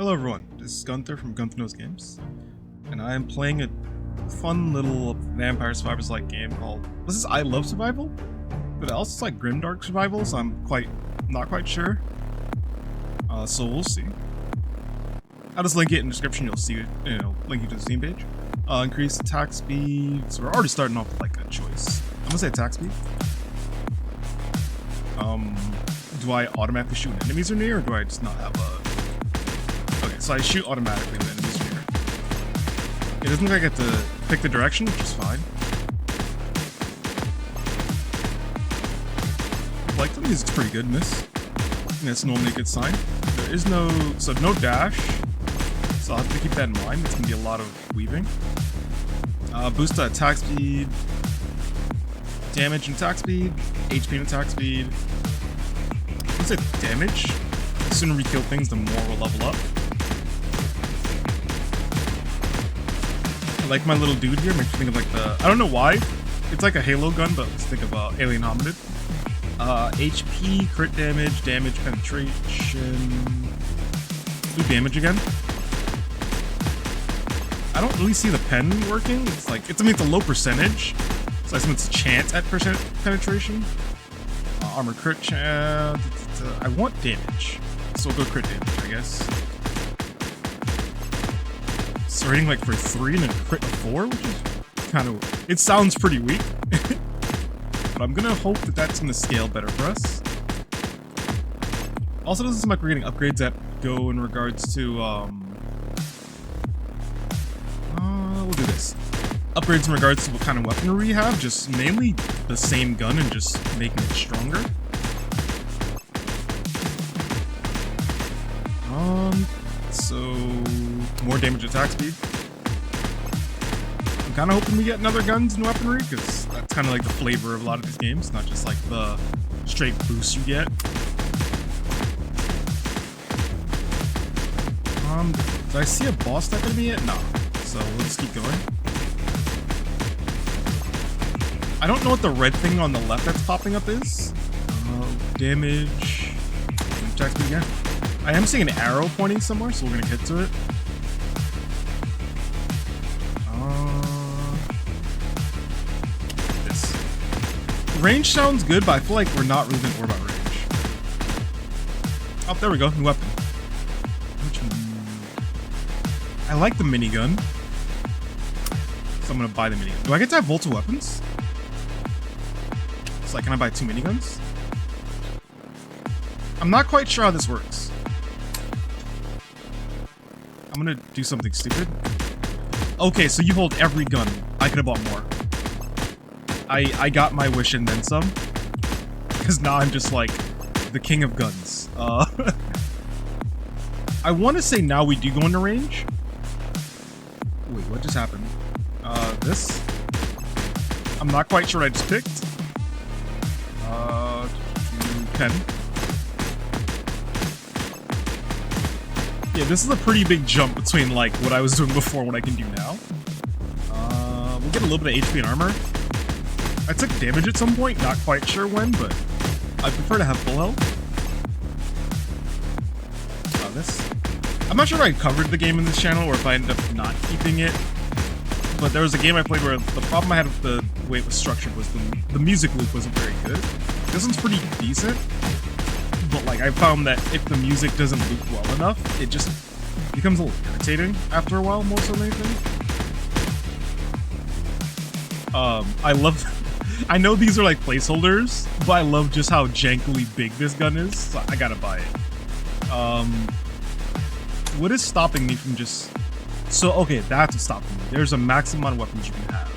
Hello everyone, this is Gunther from Gunther Knows Games, and I am playing a fun little Vampire Survivors-like game called, this is I Love Survival? But also it's like Grimdark Survivors, so I'm not quite sure. So we'll see. I'll just link it in the description, you'll see it, link you to the Steam page. Increase attack speed, so we're already starting off with like a choice. I'm gonna say attack speed. Do I automatically shoot when enemies are near, or do I just not have a... Okay, so I shoot automatically when enemies are near. It doesn't look like I get to pick the direction, which is fine. Like, the music's pretty good in this. And that's normally a good sign. There is no... so no dash. So I'll have to keep that in mind. It's gonna be a lot of weaving. Boost the attack speed. Damage and attack speed. HP and attack speed. Let's say damage. The sooner we kill things, the more we'll level up. I like my little dude here. Makes me think of like the... I don't know why. It's like a Halo gun, but let's think of Alien Hominid. HP, crit damage, damage penetration. Do damage again. I don't really see the pen working. It's like, it's a low percentage. So I assume it's a chance at penetration. Armor crit chance. I want damage. So we'll go crit damage, I guess. So rating like for 3 and then crit 4, which is kind of... it sounds pretty weak. But I'm gonna hope that that's gonna scale better for us. Also, doesn't seem like we're getting upgrades that go in regards to, we'll do this. Upgrades in regards to what kind of weaponry we have, just mainly the same gun and just making it stronger. So more damage attack speed. I'm kind of hoping we get another guns and weaponry, because that's kind of like the flavor of a lot of these games, not just like the straight boost you get. Did I see a boss type enemy yet? No. So let's keep going. I don't know what the red thing on the left that's popping up is. Damage. Attack speed again. I am seeing an arrow pointing somewhere, so we're gonna get to it. This. Range sounds good, but I feel like we're not really gonna worry about range. Oh, there we go. New weapon. Which one? I like the minigun. So I'm gonna buy the minigun. Do I get to have multiple weapons? So like, can I buy 2 miniguns? I'm not quite sure how this works. I'm gonna do something stupid. Okay, so you hold every gun. I could have bought more. I got my wish and then some. Because now I'm just like the king of guns. I want to say now we do go into range. Wait, what just happened? This? I'm not quite sure what I just picked. 10. Yeah, this is a pretty big jump between like what I was doing before and what I can do now. We'll get a little bit of HP and armor. I took damage at some point, not quite sure when, but I prefer to have full health. This. I'm not sure if I covered the game in this channel or if I ended up not keeping it. But there was a game I played where the problem I had with the way it was structured was the music loop wasn't very good. This one's pretty decent. But like, I found that if the music doesn't loop well enough, it just becomes a little irritating after a while, more so than anything. I love... I know these are like placeholders, but I love just how jankily big this gun is, so I gotta buy it. What is stopping me from just... So, okay, that's what's stopping me. There's a maximum amount of weapons you can have.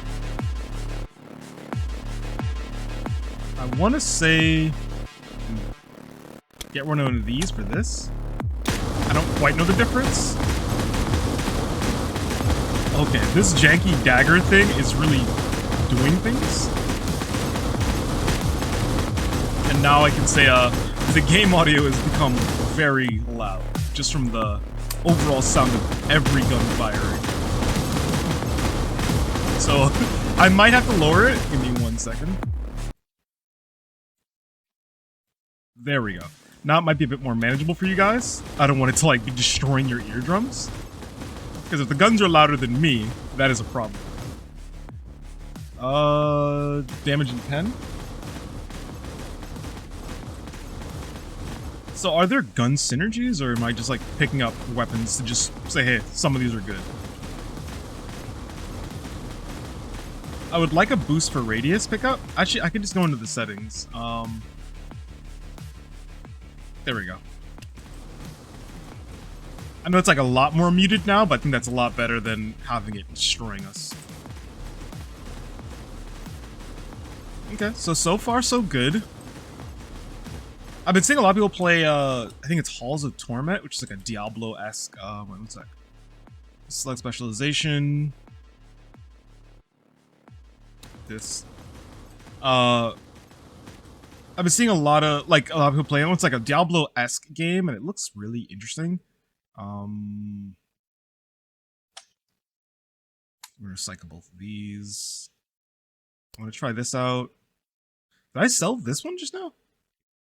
I want to say... get one of these for this. I don't quite know the difference. Okay, this janky dagger thing is really doing things. And now I can say the game audio has become very loud, just from the overall sound of every gun firing. So I might have to lower it. Give me 1 second. There we go. Now it might be a bit more manageable for you guys. I don't want it to like be destroying your eardrums. Because if the guns are louder than me, that is a problem. Damage in 10. So are there gun synergies, or am I just like picking up weapons to just say, hey, some of these are good? I would like a boost for radius pickup. Actually, I could just go into the settings. There we go. I know it's like a lot more muted now, but I think that's a lot better than having it destroying us. Okay, so far so good. I've been seeing a lot of people play, I think it's Halls of Torment, which is like a Diablo-esque, one sec. Select specialization. This. I've been seeing a lot of people playing. It's like a Diablo-esque game, and it looks really interesting. I'm gonna recycle both of these. I'm gonna try this out. Did I sell this one just now?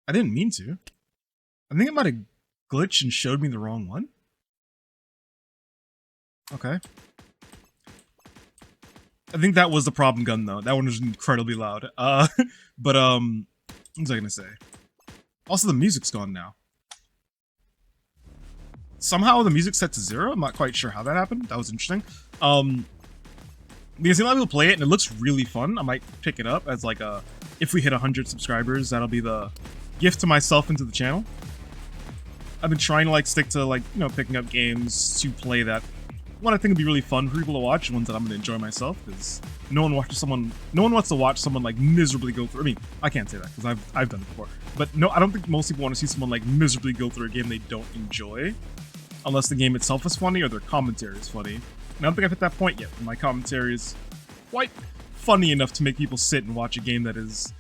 I didn't mean to. I think it might have glitched and showed me the wrong one. Okay. I think that was the problem gun though. That one was incredibly loud. But what was I gonna say? Also, the music's gone now. Somehow the music's set to 0. I'm not quite sure how that happened. That was interesting. Because a lot of people play it and it looks really fun. I might pick it up as like a, if we hit 100 subscribers, that'll be the gift to myself and to the channel. I've been trying to like stick to like, you know, picking up games to play that one I think would be really fun for people to watch, ones that I'm gonna enjoy myself, because no one wants to watch someone like miserably go through. I mean, I can't say that because I've done it before, but no, I don't think most people want to see someone like miserably go through a game they don't enjoy, unless the game itself is funny or their commentary is funny. And I don't think I've hit that point yet. My commentary is quite funny enough to make people sit and watch a game that is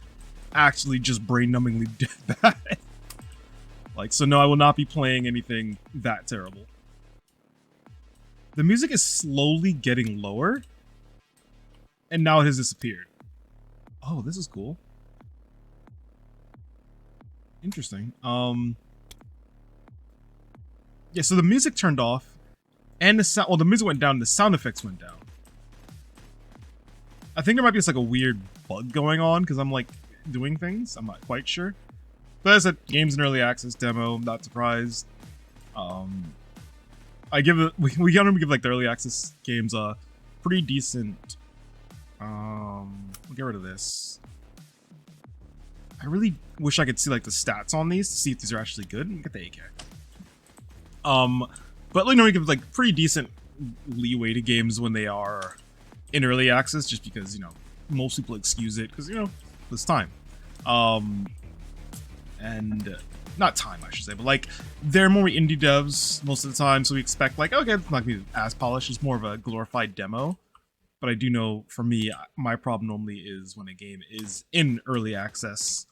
actually just brain-numbingly dead bad. Like, so no, I will not be playing anything that terrible. The music is slowly getting lower, and now it has disappeared. Oh, this is cool. Interesting. Yeah, so the music turned off, and the sound, well, the music went down, the sound effects went down. I think there might be just like a weird bug going on, because I'm like doing things. I'm not quite sure. But as I said, game's in early access demo, I'm not surprised. We gotta give like the early access games a pretty decent. We'll get rid of this. I really wish I could see like the stats on these to see if these are actually good. Get the AK. But you know, we give like pretty decent leeway to games when they are in early access, just because, you know, most people excuse it because, you know, it's time. And not time, I should say, but like they're more indie devs most of the time, so we expect like, okay, it's not gonna be as polished, it's more of a glorified demo. But I do know, for me, my problem normally is when a game is in early access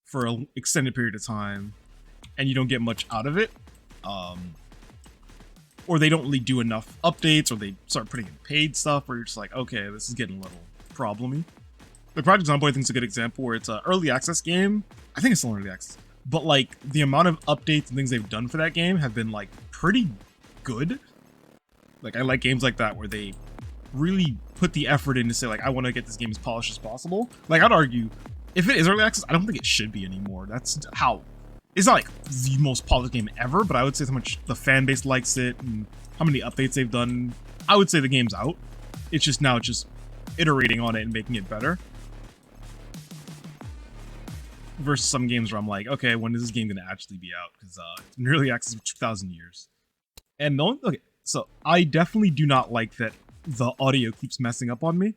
for an extended period of time and you don't get much out of it, or they don't really do enough updates, or they start putting in paid stuff where you're just like, okay, this is getting a little problemy. The Project Zomboid, I think, is a good example where it's an early access game. I think it's still early access, but like the amount of updates and things they've done for that game have been like pretty good. Like, I like games like that where they really put the effort in to say like, I want to get this game as polished as possible. Like, I'd argue if it is early access, I don't think it should be anymore. That's how, it's not like the most polished game ever, but I would say how much the fan base likes it and how many updates they've done. I would say the game's out. It's just now just iterating on it and making it better. Versus some games where I'm like, okay, when is this game gonna actually be out? Because it's in early access for 2,000 years. And the only, okay, so I definitely do not like that the audio keeps messing up on me,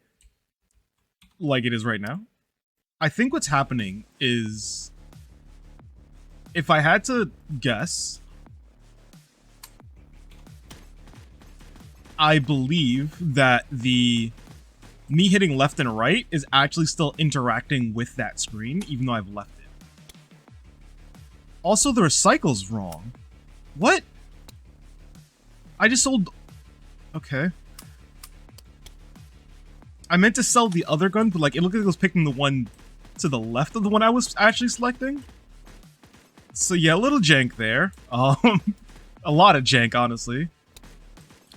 like it is right now. I think what's happening is, if I had to guess, I believe that me hitting left and right is actually still interacting with that screen, even though I've left it. Also, the recycle's wrong. What? I just sold... Okay. I meant to sell the other gun, but like, it looked like it was picking the one to the left of the one I was actually selecting. So yeah, a little jank there. A lot of jank, honestly.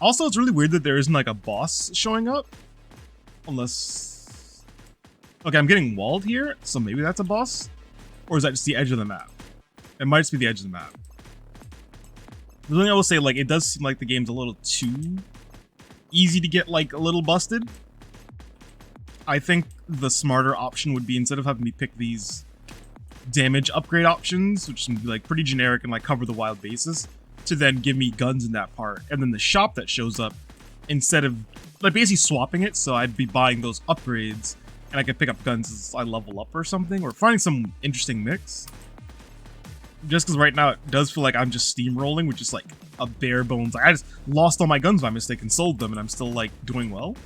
Also, it's really weird that there isn't like a boss showing up. Unless... Okay, I'm getting walled here, so maybe that's a boss? Or is that just the edge of the map? It might just be the edge of the map. The thing I will say, like, it does seem like the game's a little too easy to get, like, a little busted. I think the smarter option would be, instead of having me pick these damage upgrade options, which can be, like, pretty generic and, like, cover the wild bases, to then give me guns in that part. And then the shop that shows up, instead of, like, basically swapping it, so I'd be buying those upgrades, and I could pick up guns as I level up or something, or finding some interesting mix. Just because right now it does feel like I'm just steamrolling with just like a bare bones. Like, I just lost all my guns by mistake and sold them, and I'm still like doing well.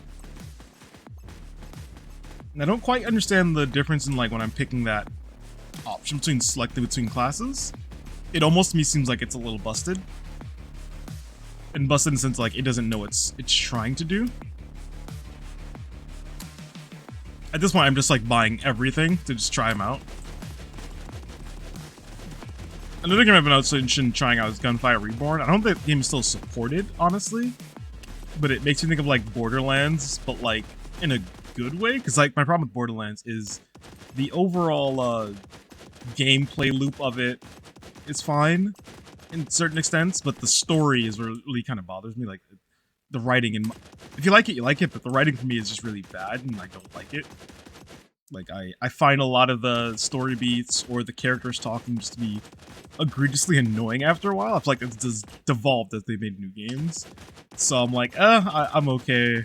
And I don't quite understand the difference in like when I'm picking that option between selecting between classes. It almost to me seems like it's a little busted. And busted in the sense like it doesn't know what it's trying to do. At this point, I'm just like buying everything to just try them out. Another game I've been also interested in trying out is Gunfire Reborn. I don't think the game is still supported, honestly. But it makes me think of like Borderlands, but like in a good way. Because like my problem with Borderlands is the overall gameplay loop of it is fine in certain extents, but the story is really kind of bothers me. Like the writing, and if you like it, you like it, but the writing for me is just really bad, and I don't like it. Like, I find a lot of the story beats or the characters talking just to be egregiously annoying after a while. I feel like it's just devolved as they made new games. So I'm like, I'm okay.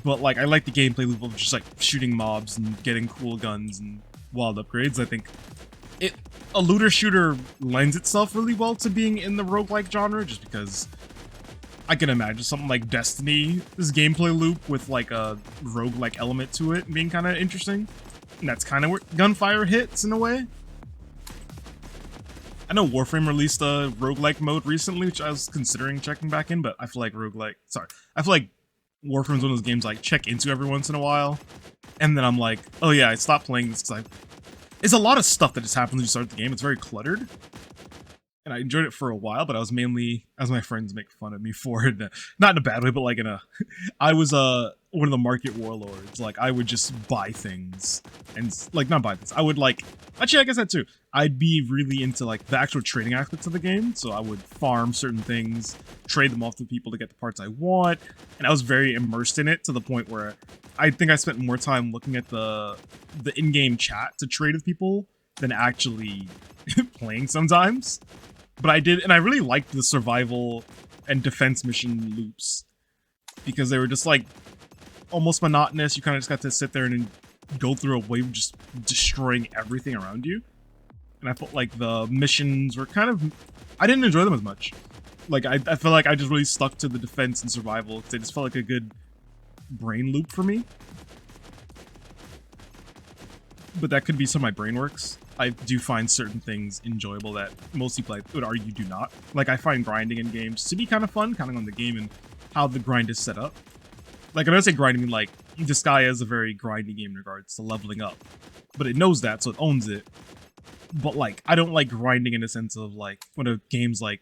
But, like, I like the gameplay loop of just, like, shooting mobs and getting cool guns and wild upgrades. I think a looter shooter lends itself really well to being in the roguelike genre, just because I can imagine something like Destiny, this gameplay loop with like a roguelike element to it being kind of interesting. And that's kind of where Gunfire hits in a way. I know Warframe released a roguelike mode recently, which I was considering checking back in, but I feel like I feel like Warframe's one of those games I like check into every once in a while. And then I'm like, oh yeah, I stopped playing this because it's a lot of stuff that just happens when you start the game. It's very cluttered. And I enjoyed it for a while, but I was mainly, as my friends make fun of me for it, not in a bad way, but like in a, I was one of the market warlords. Like, I would just buy things, and like, not buy things, I would like, actually I guess that too, I'd be really into like the actual trading aspects of the game, so I would farm certain things, trade them off to people to get the parts I want, and I was very immersed in it to the point where I think I spent more time looking at the in-game chat to trade with people than actually playing sometimes. But I did, and I really liked the survival and defense mission loops because they were just like almost monotonous. You kind of just got to sit there and go through a wave just destroying everything around you. And I felt like the missions were kind of, I didn't enjoy them as much. Like I feel like I just really stuck to the defense and survival because it just felt like a good brain loop for me. But that could be some of my brain works. I do find certain things enjoyable that most people I would argue do not. Like, I find grinding in games to be kind of fun, kind of on the game and how the grind is set up. Like, when I say grinding, I mean, like, Disgaea is a very grindy game in regards to leveling up. But it knows that, so it owns it. But, like, I don't like grinding in the sense of, like, when a game's like,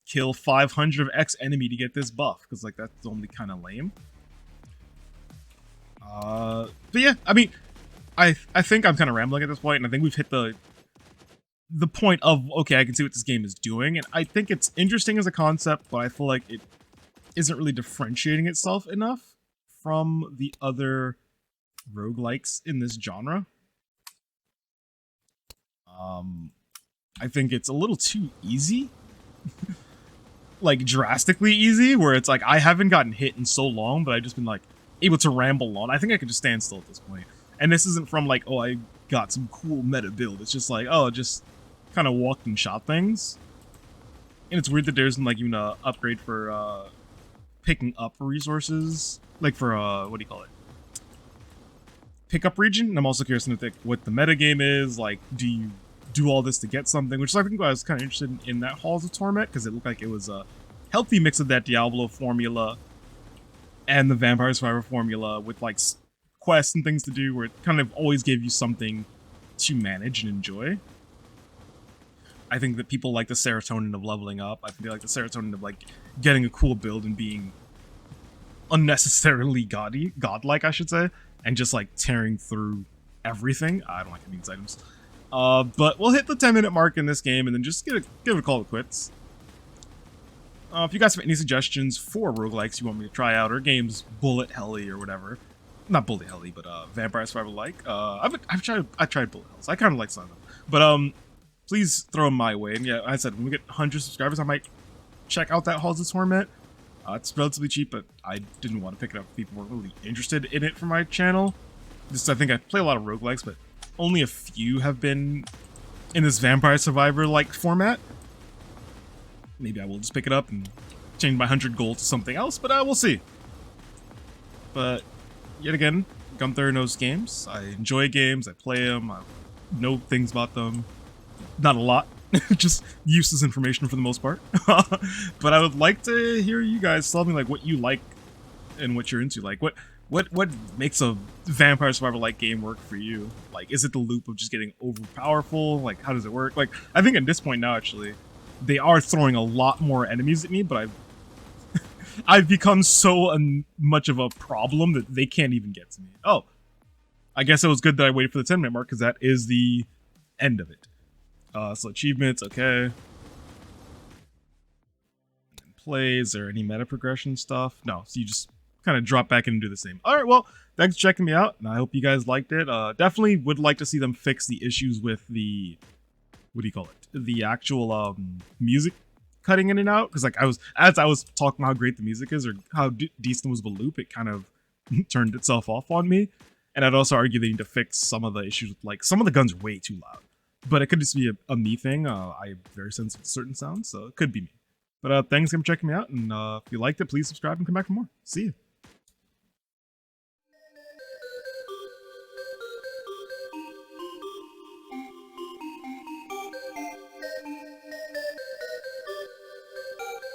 kill 500 of X enemy to get this buff, because, like, that's only kind of lame. But yeah, I mean, I think I'm kind of rambling at this point, and I think we've hit the point of, okay, I can see what this game is doing, and I think it's interesting as a concept, but I feel like it isn't really differentiating itself enough from the other roguelikes in this genre. I think it's a little too easy. Like, drastically easy, where it's like, I haven't gotten hit in so long, but I've just been, like, able to ramble on. I think I could just stand still at this point. And this isn't from like, oh, I got some cool meta build. It's just like, oh, just kind of walked and shot things. And it's weird that there isn't like even a upgrade for picking up resources. Like for, what do you call it? Pickup region. And I'm also curious to think what the meta game is. Like, do you do all this to get something? Which I think I was kind of interested in that Halls of Torment, because it looked like it was a healthy mix of that Diablo formula and the Vampire Survivor formula with like quests and things to do, where it kind of always gave you something to manage and enjoy. I think that people like the serotonin of leveling up. I think they like the serotonin of like getting a cool build and being unnecessarily godlike, I should say, and just like tearing through everything. I don't like any of these items. But we'll hit the 10-minute mark in this game and then just give it a call it quits. If you guys have any suggestions for roguelikes you want me to try out, or games bullet helly or whatever, not bullet helly, but vampire survival like, I tried bullet hells. I kind of like some of them, but please throw them my way. And yeah, I said when we get 100 subscribers, I might check out that Halls of Torment. It's relatively cheap, but I didn't want to pick it up if people weren't really interested in it for my channel. Just I think I play a lot of roguelikes, but only a few have been in this Vampire Survivor like format. Maybe I will just pick it up and change my 100 gold to something else, but we'll see. But yet again, Gunther knows games. I enjoy games. I play them. I know things about them. Not a lot. Just useless information for the most part. But I would like to hear you guys tell me like what you like and what you're into. Like what makes a Vampire Survivor like game work for you? Like, is it the loop of just getting overpowerful? Like, how does it work? Like, I think at this point now, actually, they are throwing a lot more enemies at me, but I've become so much of a problem that they can't even get to me. Oh, I guess it was good that I waited for the 10-minute mark, because that is the end of it. So achievements, okay. Plays, or any meta progression stuff? No, so you just kind of drop back in and do the same. All right, well, thanks for checking me out, and I hope you guys liked it. Definitely would like to see them fix the issues with the, what do you call it? The actual music cutting in and out, because like as I was talking about how great the music is, or how decent was the loop, it kind of turned itself off on me. And I'd also argue they need to fix some of the issues with, like, some of the guns are way too loud. But it could just be a me thing. I'm very sensitive to certain sounds, so it could be me. But thanks for checking me out, and if you liked it, please subscribe and come back for more. See you.